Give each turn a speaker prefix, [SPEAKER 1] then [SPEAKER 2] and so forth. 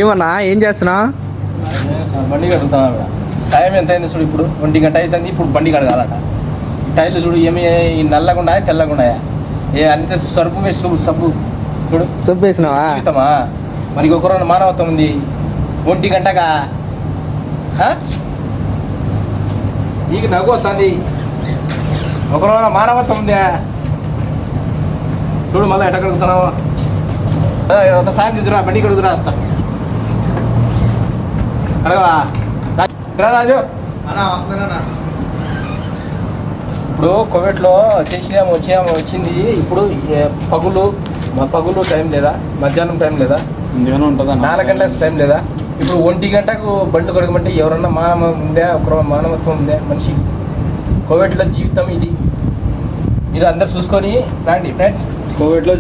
[SPEAKER 1] ఏమన్నా ఏం చేస్తున్నా?
[SPEAKER 2] బండి కడుగుతున్నా. టైం ఎంత అయింది చూడు, ఇప్పుడు 1 గంట అవుతుంది. ఇప్పుడు బండి కడగాలట. టైర్లు చూడు ఏమి నల్లగుండా తెల్లగుండా, అంతే సరుపు వేసి సబ్బు చూడు.
[SPEAKER 1] సబ్బు వేసినావా?
[SPEAKER 2] జీవితమా మరి ఒకరోజు మానవత్వం ఉంది. 1 గంటగా నీకు నవ్వు వస్తుంది. ఒకరోజు మానవత్వం ఉందా చూడు. మళ్ళీ ఎట్ట కడుగుతున్నావు? అంత సాయం చూసురా, బండి కడుగుతురా. అడగవా రాజు? ఇప్పుడు కోవిడ్లో వచ్చింది. ఇప్పుడు పగులు టైం లేదా, మధ్యాహ్నం టైం లేదా, 4 గంటలకు టైం లేదా? ఇప్పుడు 1 గంటకు బండ్లు కడగమంటే ఎవరన్నా మానవత్వం ఉందే మనిషి? కోవిడ్లో జీవితం ఇది. మీరు అందరు చూసుకొని రండి ఫ్రెండ్స్.
[SPEAKER 1] కోవిడ్లో